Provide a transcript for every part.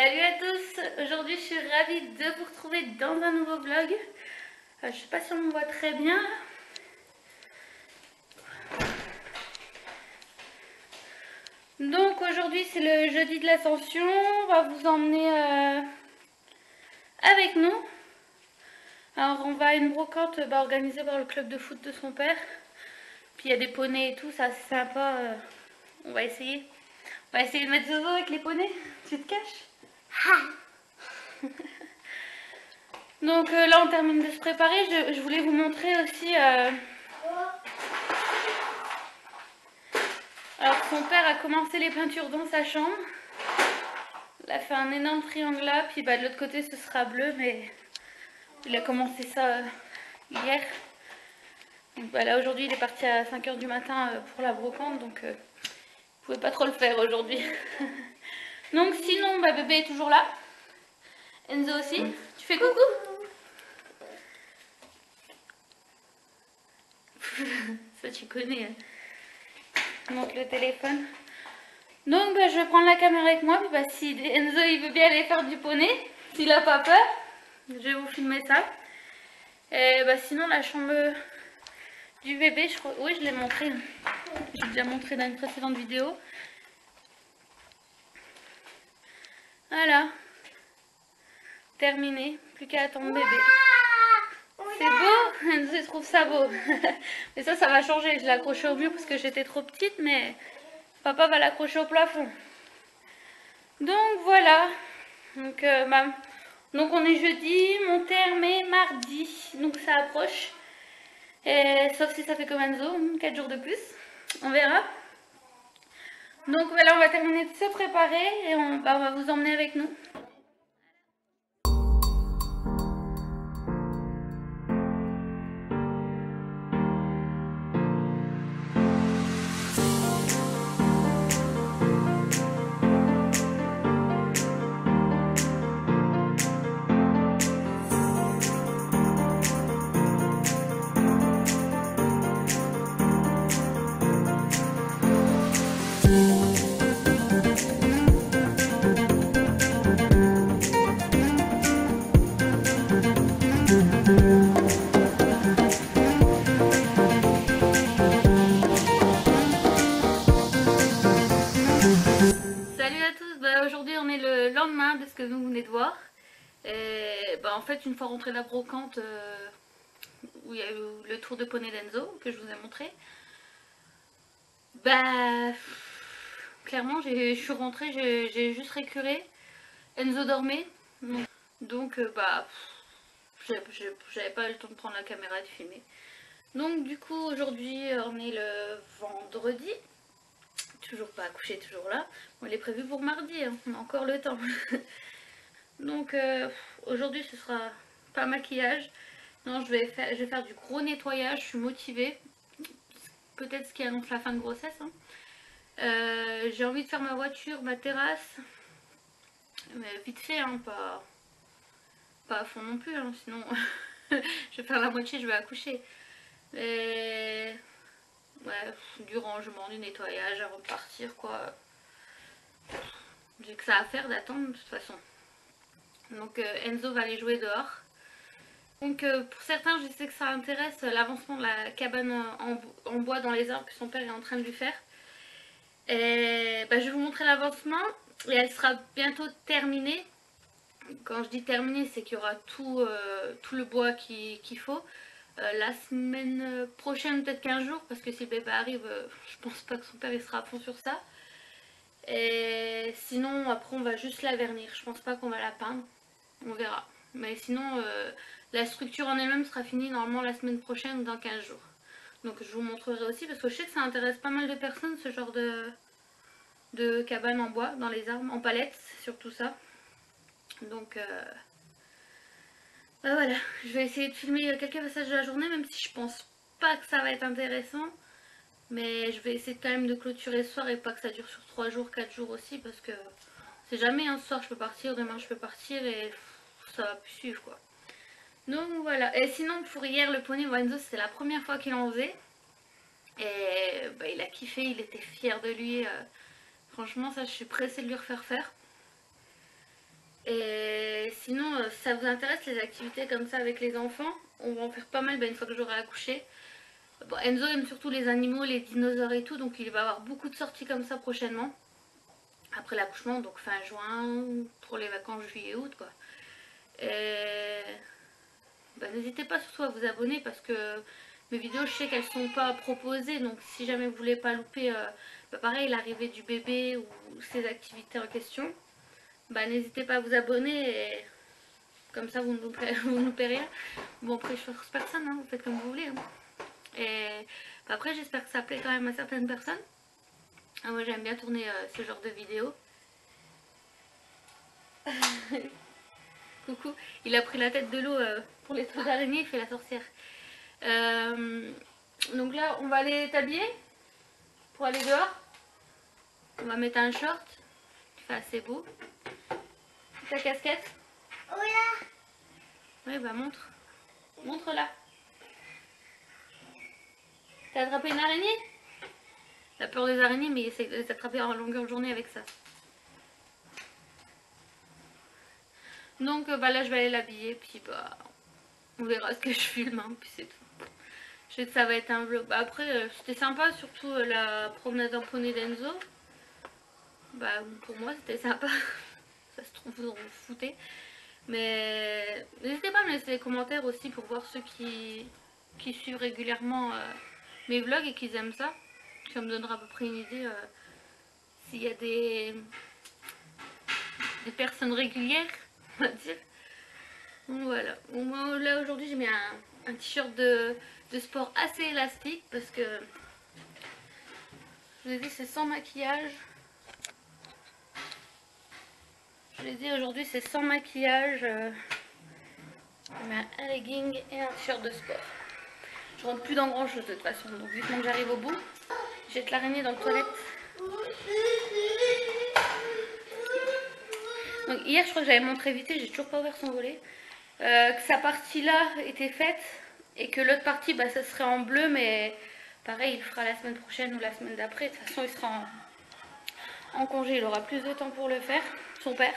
Salut à tous, aujourd'hui je suis ravie de vous retrouver dans un nouveau vlog. Je sais pas si on me voit très bien. Donc aujourd'hui c'est le jeudi de l'Ascension, on va vous emmener avec nous. Alors on va à une brocante organisée par le club de foot de son père. Puis il y a des poneys et tout, ça c'est sympa. On va essayer. On va essayer de mettre Zozo avec les poneys. Tu te caches? Donc là on termine de se préparer, je voulais vous montrer aussi... Alors son père a commencé les peintures dans sa chambre. Il a fait un énorme triangle là, puis de l'autre côté ce sera bleu, mais il a commencé ça hier. Donc là aujourd'hui il est parti à 5 h du matin pour la brocante, donc il pouvait pas trop le faire aujourd'hui. Donc sinon bébé est toujours là. Enzo aussi. Tu fais coucou? Ça tu connais. Montre le téléphone. Donc je vais prendre la caméra avec moi, puis si Enzo il veut bien aller faire du poney, s'il a pas peur, je vais vous filmer ça. Et sinon la chambre du bébé, je crois, oui je l'ai montré, j'ai déjà montré dans une précédente vidéo. Voilà, terminé, plus qu'à attendre bébé. C'est beau, Enzo il trouve ça beau. Mais ça va changer, je l'ai accroché au mur parce que j'étais trop petite, mais papa va l'accrocher au plafond. Donc voilà, donc on est jeudi, mon terme est mardi, donc ça approche. Et, sauf si ça fait comme Enzo, 4 jours de plus, on verra. Donc voilà, on va terminer de se préparer et on va vous emmener avec nous. Aujourd'hui on est le lendemain de ce que vous venez de voir. Et en fait une fois rentré de la brocante où il y a eu le tour de poney d'Enzo que je vous ai montré, clairement je suis rentrée, j'ai juste récuré, Enzo dormait, donc j'avais pas eu le temps de prendre la caméra et de filmer. Donc du coup aujourd'hui on est le vendredi. Toujours pas accouché, toujours là. Bon, il est prévu pour mardi, hein. On a encore le temps. Donc aujourd'hui ce sera pas maquillage. Non, je vais faire du gros nettoyage, je suis motivée. Peut-être ce qui annonce la fin de grossesse. Hein. J'ai envie de faire ma voiture, ma terrasse. Mais vite fait, hein, pas à fond non plus, hein, sinon je vais faire la moitié, je vais accoucher. Mais... ouais, du rangement, du nettoyage avant de partir quoi. J'ai que ça à faire d'attendre de toute façon. Donc Enzo va aller jouer dehors. Donc pour certains je sais que ça intéresse l'avancement de la cabane en bois dans les arbres que son père est en train de lui faire. Et je vais vous montrer l'avancement et elle sera bientôt terminée. Quand je dis terminée c'est qu'il y aura tout le bois qu'il faut. La semaine prochaine, peut-être 15 jours, parce que si le bébé arrive, je pense pas que son père il sera à fond sur ça. Et sinon, après, on va juste la vernir. Je pense pas qu'on va la peindre. On verra. Mais sinon, la structure en elle-même sera finie normalement la semaine prochaine ou dans 15 jours. Donc je vous montrerai aussi, parce que je sais que ça intéresse pas mal de personnes, ce genre de cabane en bois, dans les arbres, en palettes, surtout ça. Donc... voilà, je vais essayer de filmer quelques passages de la journée, même si je pense pas que ça va être intéressant. Mais je vais essayer quand même de clôturer ce soir et pas que ça dure sur 3 jours, 4 jours aussi, parce que c'est jamais, ce soir je peux partir, demain je peux partir et ça va plus suivre quoi. Donc voilà, et sinon pour hier le poney Enzo c'est la première fois qu'il en faisait. Et il a kiffé, il était fier de lui. Franchement ça je suis pressée de lui refaire faire. Et sinon, si ça vous intéresse les activités comme ça avec les enfants, on va en faire pas mal une fois que j'aurai accouché. Bon, Enzo aime surtout les animaux, les dinosaures et tout, donc il va avoir beaucoup de sorties comme ça prochainement. Après l'accouchement, donc fin juin, pour les vacances juillet-août quoi. Et bah, n'hésitez pas surtout à vous abonner parce que mes vidéos, je sais qu'elles sont pas proposées, donc si jamais vous voulez pas louper, bah, pareil, l'arrivée du bébé ou ces activités en question, bah n'hésitez pas à vous abonner et comme ça vous ne loupez rien. Bon après je force personne, hein, vous faites comme vous voulez. Hein. Et bah, après j'espère que ça plaît quand même à certaines personnes. Ah, moi j'aime bien tourner ce genre de vidéos. Coucou, il a pris la tête de l'eau pour les trous d'araignée, il fait la sorcière. Donc là, on va aller t'habiller pour aller dehors. On va mettre un short, il fait assez beau. Ta casquette? Oui, là. Oui, bah montre. Montre-la. T'as attrapé une araignée? T'as peur des araignées, mais il essaie de les attraper en longueur de journée avec ça. Donc bah là, je vais aller l'habiller, puis bah on verra ce que je filme, hein, puis c'est tout. Je sais que ça va être un vlog. Bah après, c'était sympa, surtout la promenade en poney d'Enzo. Bah pour moi, c'était sympa. Ça se trouve, vous en foutez. Mais n'hésitez pas à me laisser des commentaires aussi pour voir ceux qui suivent régulièrement mes vlogs et qui aiment ça. Ça me donnera à peu près une idée s'il y a des personnes régulières, on va dire. Donc voilà. Moi, là aujourd'hui j'ai mis un t-shirt de sport assez élastique parce que je vous ai dit c'est sans maquillage. Je l'ai dit aujourd'hui c'est sans maquillage. Je mets un legging et un t-shirt de sport. Je rentre plus dans grand chose de toute façon. Donc vu que j'arrive au bout, je jette l'araignée dans le toilette. Donc hier je crois que j'avais montré vite, j'ai toujours pas ouvert son volet. Que sa partie là était faite et que l'autre partie bah, ça serait en bleu, mais pareil il le fera la semaine prochaine ou la semaine d'après. De toute façon il sera en congé, il aura plus de temps pour le faire, son père.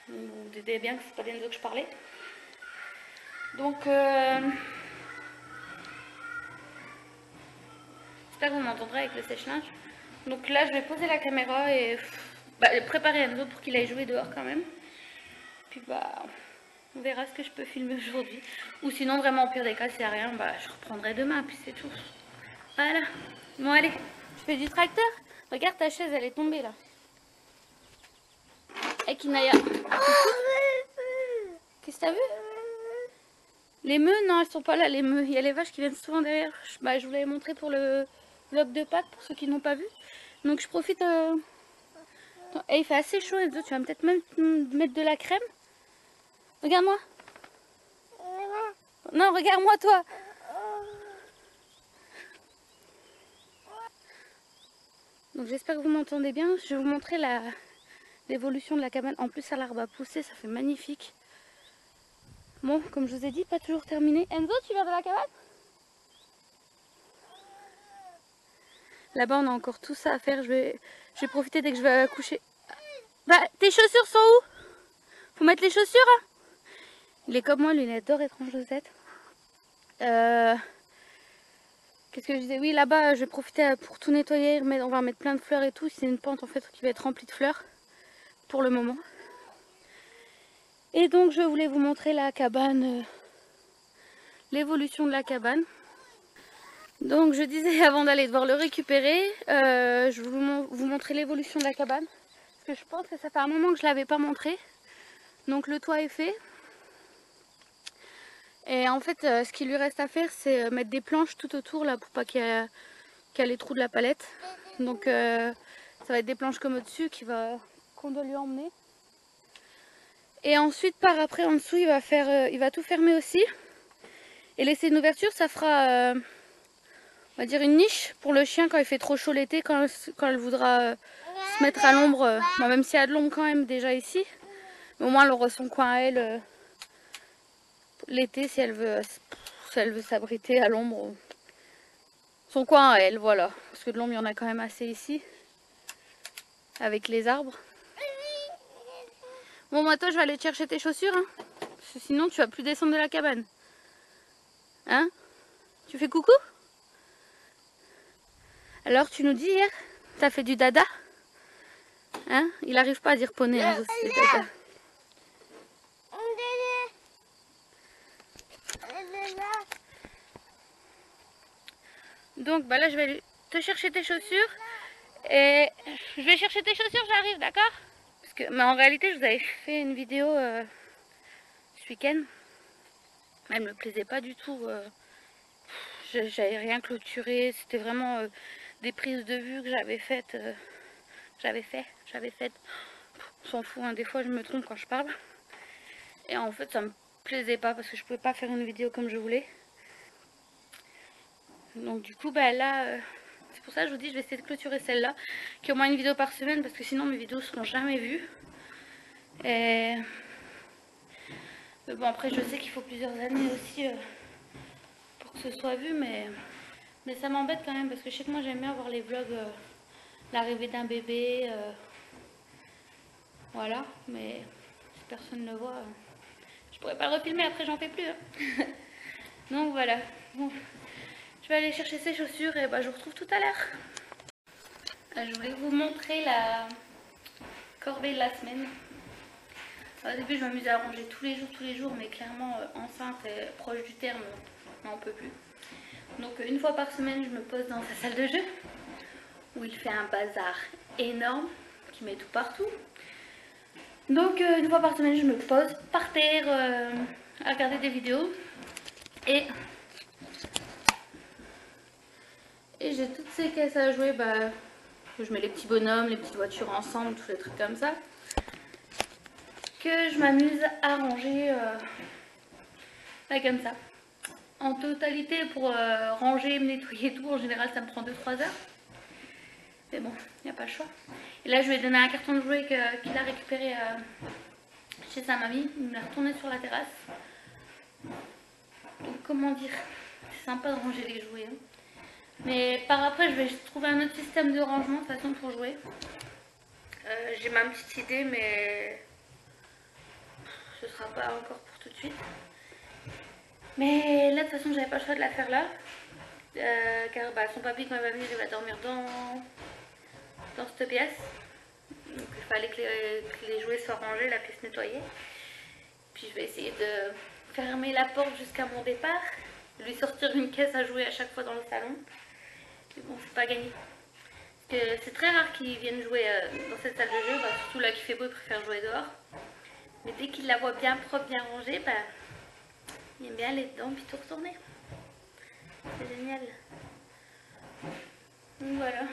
Vous dites bien que c'est pas d'Enzo que je parlais. Donc j'espère que vous m'entendrez avec le sèche-linge. Donc là je vais poser la caméra et bah, préparer Enzo pour qu'il aille jouer dehors quand même. Puis bah on verra ce que je peux filmer aujourd'hui. Ou sinon vraiment au pire des cas s'il n'y a rien, bah je reprendrai demain puis c'est tout. Voilà. Bon allez, je fais du tracteur. Regarde ta chaise, elle est tombée là. Et Kinaya. Qu'est-ce que t'as vu? Les meules, non, elles sont pas là, les meules. Il y a les vaches qui viennent souvent derrière. Bah, je vous l'avais montré pour le vlog de Pâques, pour ceux qui n'ont pas vu. Donc je profite... Et il fait assez chaud, Enzo, tu vas peut-être même mettre de la crème. Regarde-moi. Non, regarde-moi, toi. Donc j'espère que vous m'entendez bien. Je vais vous montrer l'évolution de la cabane. En plus, ça l'arbre a poussé, ça fait magnifique. Bon, comme je vous ai dit, pas toujours terminé. Enzo, tu viens de la cabane? Là-bas, on a encore tout ça à faire. Je vais profiter dès que je vais coucher. Bah, tes chaussures sont où? Faut mettre les chaussures, hein. Il est comme moi, lui, il adore être en chaussettes. Qu'est-ce que je disais? Oui, là-bas, je vais profiter pour tout nettoyer. On va mettre plein de fleurs et tout. C'est une pente, en fait, qui va être remplie de fleurs. Pour le moment. Et donc, je voulais vous montrer la cabane. L'évolution de la cabane. Donc, je disais, avant d'aller devoir le récupérer, je vais vous montrer l'évolution de la cabane. Parce que je pense que ça fait un moment que je ne l'avais pas montré. Donc, le toit est fait. Et en fait, ce qu'il lui reste à faire, c'est mettre des planches tout autour là pour pas qu'il y ait les trous de la palette. Donc ça va être des planches comme au-dessus qu'on doit lui emmener. Et ensuite, par après, en dessous, il va tout fermer aussi. Et laisser une ouverture, ça fera, on va dire, une niche pour le chien quand il fait trop chaud l'été, quand elle voudra se mettre à l'ombre. Bon, même s'il y a de l'ombre quand même déjà ici. Mais au moins, elle aura son coin à elle. L'été, si elle veut s'abriter à l'ombre, son coin à elle, voilà. Parce que de l'ombre, il y en a quand même assez ici, avec les arbres. Bon, moi, toi, je vais aller te chercher tes chaussures, hein, parce que sinon, tu vas plus descendre de la cabane. Hein? Tu fais coucou? Alors, tu nous dis hier, t'as fait du dada? Hein? Il arrive pas à dire poney, hein, c'est dada. Donc, bah là, je vais aller te chercher tes chaussures. Et je vais chercher tes chaussures, j'arrive, d'accord? Mais en réalité, je vous avais fait une vidéo ce week-end. Elle me plaisait pas du tout. J'avais rien clôturé. C'était vraiment des prises de vue que j'avais faites. J'avais faites. On s'en fout, hein, des fois je me trompe quand je parle. Et en fait, ça me plaisait pas parce que je pouvais pas faire une vidéo comme je voulais. Donc du coup, bah là, c'est pour ça que je vous dis, je vais essayer de clôturer celle-là, qui est au moins une vidéo par semaine, parce que sinon mes vidéos seront jamais vues. Et bon, après, je sais qu'il faut plusieurs années aussi pour que ce soit vu, mais ça m'embête quand même, parce que je sais que moi j'aime bien voir les vlogs, l'arrivée d'un bébé, voilà, mais si personne ne le voit, je pourrais pas le refilmer, après j'en fais plus. Hein. Donc voilà, bon, je vais aller chercher ces chaussures et bah, je vous retrouve tout à l'heure. Je voulais vous montrer la corvée de la semaine. Au début, je m'amusais à ranger tous les jours, mais clairement, enceinte et proche du terme, on n'en peut plus. Donc, une fois par semaine, je me pose dans sa salle de jeu, où il fait un bazar énorme, qui met tout partout. Donc, une fois par semaine, je me pose par terre à regarder des vidéos. Et j'ai toutes ces caisses à jouer, bah, je mets les petits bonhommes, les petites voitures ensemble, tous les trucs comme ça. Que je m'amuse à ranger là comme ça. En totalité, pour ranger, me nettoyer tout, en général ça me prend 2-3 heures. Mais bon, il n'y a pas le choix. Et là je lui ai donné un carton de jouets qu'il a récupéré chez sa mamie. Il me l'a retourné sur la terrasse. Donc comment dire, c'est sympa de ranger les jouets. Hein. Mais par après je vais trouver un autre système de rangement de façon pour jouer. J'ai ma petite idée, mais ce sera pas encore pour tout de suite. Mais là de toute façon j'avais pas le choix de la faire là. Car bah, son papy quand il va venir il va dormir dans cette pièce. Donc il fallait que les jouets soient rangés, la pièce nettoyée. Puis je vais essayer de fermer la porte jusqu'à mon départ. Lui sortir une caisse à jouer à chaque fois dans le salon. Mais bon, c'est pas gagné. C'est très rare qu'ils viennent jouer dans cette salle de jeu. Bah, surtout là qu'il fait beau, il préfère jouer dehors. Mais dès qu'il la voit bien propre, bien rangée, bah, il aime bien aller dedans puis tout retourner. C'est génial. Donc voilà.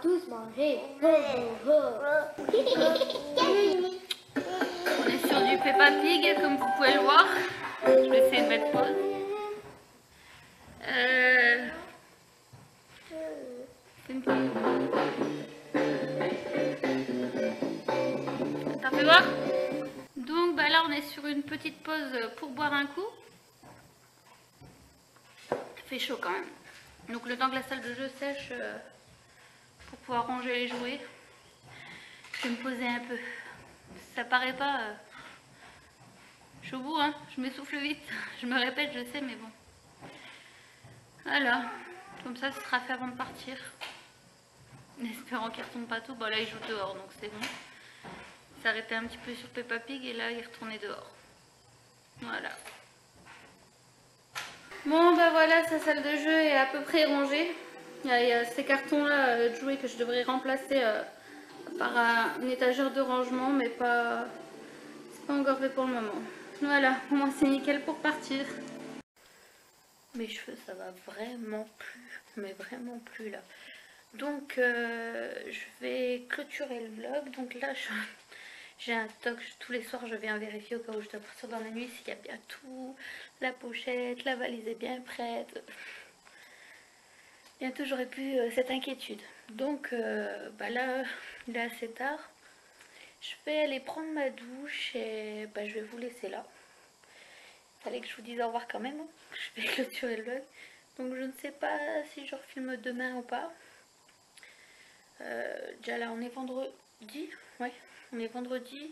Tous manger. On est sur du Peppa Pig, comme vous pouvez le voir. Je vais essayer de mettre pause. Tu vois? Donc bah là on est sur une petite pause pour boire un coup. Il fait chaud quand même. Donc le temps que la salle de jeu sèche pour pouvoir ranger les jouets, je vais me poser un peu. Ça paraît pas... Je suis au bout, hein, je m'essouffle vite. Je me répète, je sais, mais bon. Voilà, comme ça ce sera fait avant de partir. En espérant qu'il ne retombe pas tout. Bon là il joue dehors donc c'est bon. Il s'arrêtait un petit peu sur Peppa Pig et là il retournait dehors. Voilà. Bon bah voilà, sa salle de jeu est à peu près rangée. Il y a ces cartons là de jouets que je devrais remplacer par une étagère de rangement, mais pas... c'est pas encore fait pour le moment. Voilà, pour moi c'est nickel pour partir. Mes cheveux ça va vraiment plus, mais vraiment plus là. Donc je vais clôturer le vlog. Donc là j'ai un toc, tous les soirs je viens vérifier au cas où je dois partir dans la nuit s'il y a bien tout, la pochette, la valise est bien prête. Bientôt j'aurai plus cette inquiétude. Donc bah là il est assez tard. Je vais aller prendre ma douche et bah, je vais vous laisser là. Fallait que je vous dise au revoir quand même. Je vais clôturer le vlog. Donc je ne sais pas si je refilme demain ou pas. Déjà là on est vendredi. Ouais, on est vendredi.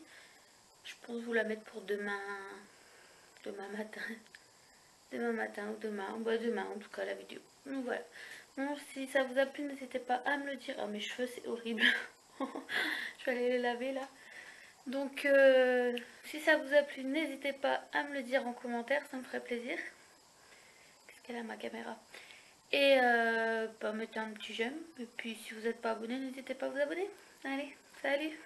Je pense vous la mettre pour demain. Demain matin. Demain matin ou demain. Bah demain en tout cas la vidéo. Donc voilà. Bon, si ça vous a plu, n'hésitez pas à me le dire. Ah mes cheveux c'est horrible. Je vais aller les laver là. Donc si ça vous a plu, n'hésitez pas à me le dire en commentaire, ça me ferait plaisir. Qu'est-ce qu'elle a ma caméra? Et bah, mettez un petit j'aime. Et puis si vous n'êtes pas abonné, n'hésitez pas à vous abonner. Allez, salut!